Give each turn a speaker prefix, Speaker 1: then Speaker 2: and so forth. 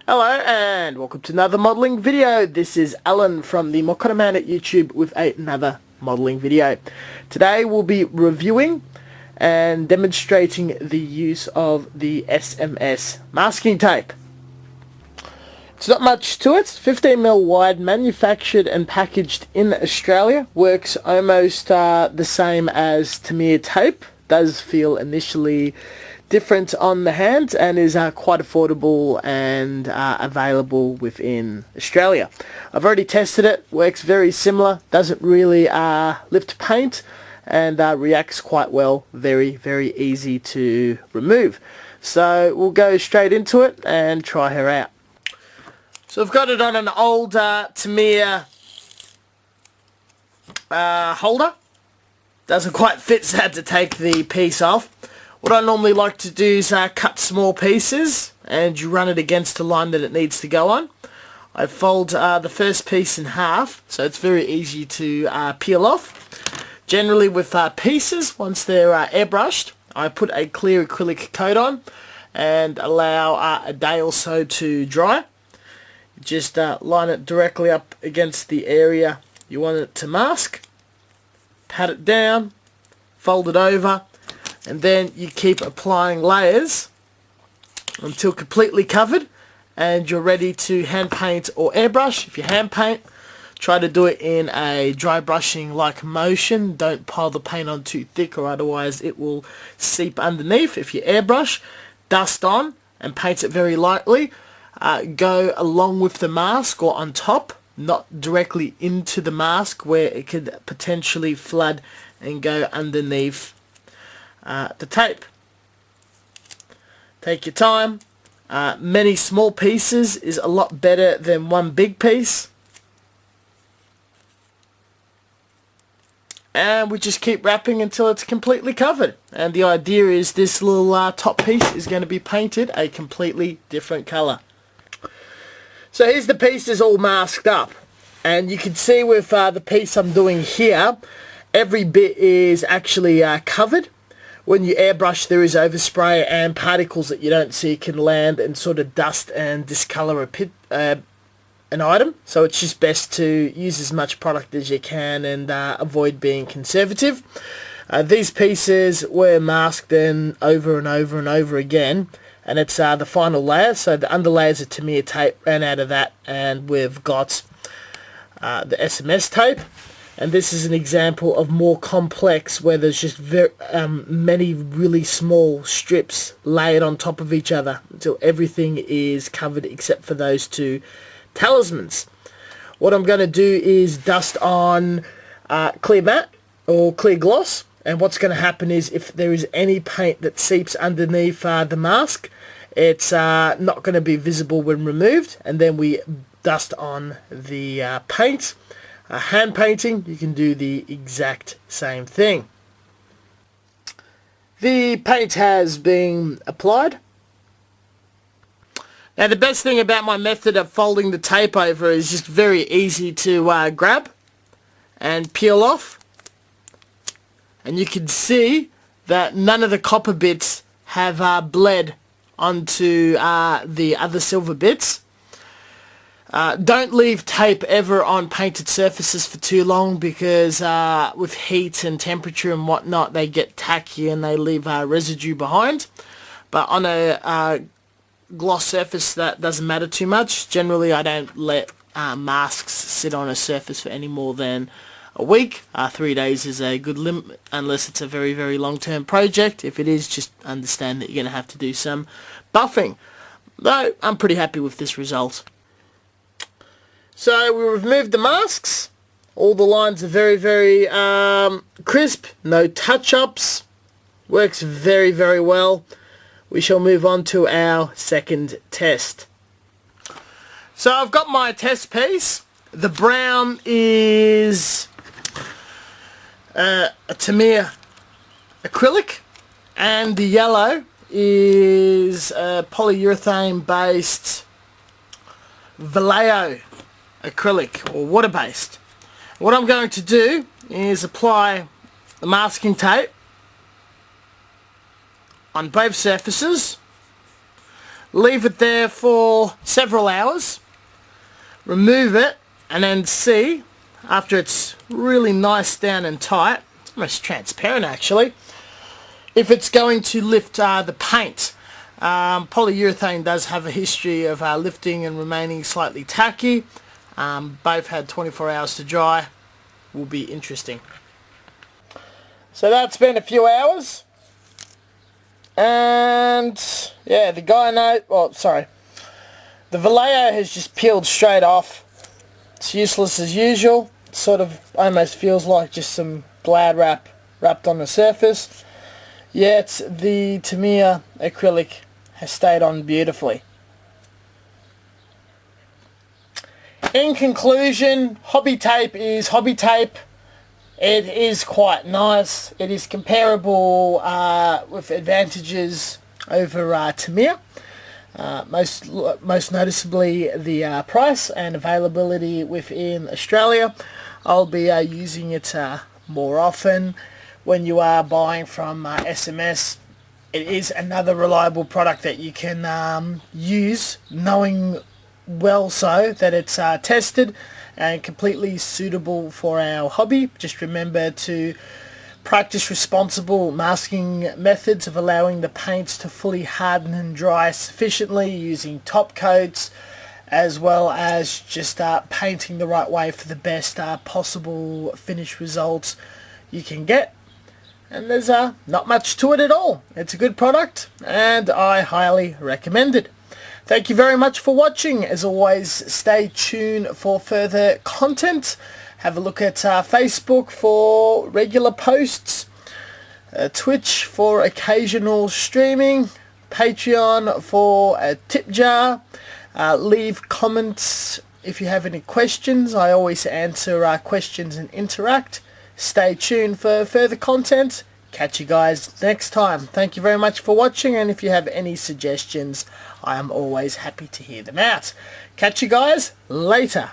Speaker 1: Hello and welcome to another modelling video. This is Alan from the Mokoto Man at YouTube with another modelling video. Today we'll be reviewing and demonstrating the use of the SMS masking tape. It's not much to it. 15mm wide, manufactured and packaged in Australia. Works almost the same as Tamiya tape. Does feel initially different on the hand and is quite affordable and available within Australia. I've already tested it. Works very similar. Doesn't really lift paint and reacts quite well. Very easy to remove. So we'll go straight into it and try her out. So I've got it on an old Tamiya holder. Doesn't quite fit, so I had to take the piece off. What I normally like to do is cut small pieces and you run it against the line that it needs to go on. I fold the first piece in half, so it's very easy to peel off. Generally with pieces, once they're airbrushed, I put a clear acrylic coat on and allow a day or so to dry. Just line it directly up against the area you want it to mask. Pat it down, fold it over, and then you keep applying layers until completely covered and you're ready to hand paint or airbrush. If you hand paint, try to do it in a dry brushing like motion. Don't pile the paint on too thick or otherwise it will seep underneath. If you airbrush, dust on and paint it very lightly. Go along with the mask or on top, not directly into the mask where it could potentially flood and go underneath the tape. Take your time. Many small pieces is a lot better than one big piece. And we just keep wrapping until it's completely covered. And the idea is this little top piece is going to be painted a completely different colour. So here's the pieces all masked up. And you can see with the piece I'm doing here, every bit is actually covered. When you airbrush, there is overspray and particles that you don't see can land and sort of dust and discolour an item. So it's just best to use as much product as you can and avoid being conservative. These pieces were masked then over and over and over again. And it's the final layer. So the underlayers of Tamiya tape ran out of that, and we've got the SMS tape. And this is an example of more complex where there's just many really small strips layered on top of each other until everything is covered except for those two talismans. What I'm going to do is dust on clear matte or clear gloss, and what's going to happen is if there is any paint that seeps underneath the mask, it's not going to be visible when removed, and then we dust on the paint. Hand painting, you can do the exact same thing. The paint has been applied. Now the best thing about my method of folding the tape over is just very easy to grab and peel off. And you can see that none of the copper bits have bled onto the other silver bits. Don't leave tape ever on painted surfaces for too long because with heat and temperature and whatnot they get tacky and they leave residue behind. But on a gloss surface that doesn't matter too much. Generally I don't let masks sit on a surface for any more than a week. 3 days is a good limit unless it's a very long-term project. If it is, just understand that you're going to have to do some buffing. Though I'm pretty happy with this result. So we removed the masks. All the lines are very crisp. No touch-ups. Works very well. We shall move on to our second test. So I've got my test piece. The brown is a Tamiya acrylic, and the yellow is a polyurethane based Vallejo acrylic or water based. What I'm going to do is apply the masking tape on both surfaces. leave it there for several hours, remove it, and then see, after it's really nice down and tight, it's almost transparent actually, if it's going to lift the paint. Polyurethane does have a history of lifting and remaining slightly tacky. Both had 24 hours to dry. Will be interesting. So that's been a few hours. And yeah, the Vallejo has just peeled straight off. It's useless as usual. It sort of almost feels like just some Glad wrap wrapped on the surface. Yet the Tamiya acrylic has stayed on beautifully. In conclusion, hobby tape is hobby tape. It is quite nice. It is comparable with advantages over Tamiya. Most noticeably the price and availability within Australia. I'll be using it more often. When you are buying from SMS, it is another reliable product that you can use, knowing well so that it's tested and completely suitable for our hobby. Just remember to practice responsible masking methods of allowing the paints to fully harden and dry sufficiently, using top coats, as well as just painting the right way for the best possible finish results you can get. And there's not much to it at all. It's a good product and I highly recommend it. Thank you very much for watching. As always, stay tuned for further content. Have a look at Facebook for regular posts, Twitch for occasional streaming, Patreon for a tip jar. Leave comments if you have any questions. I always answer questions and interact. Stay tuned for further content. Catch you guys next time. Thank you very much for watching, and if you have any suggestions, I am always happy to hear them out. Catch you guys later.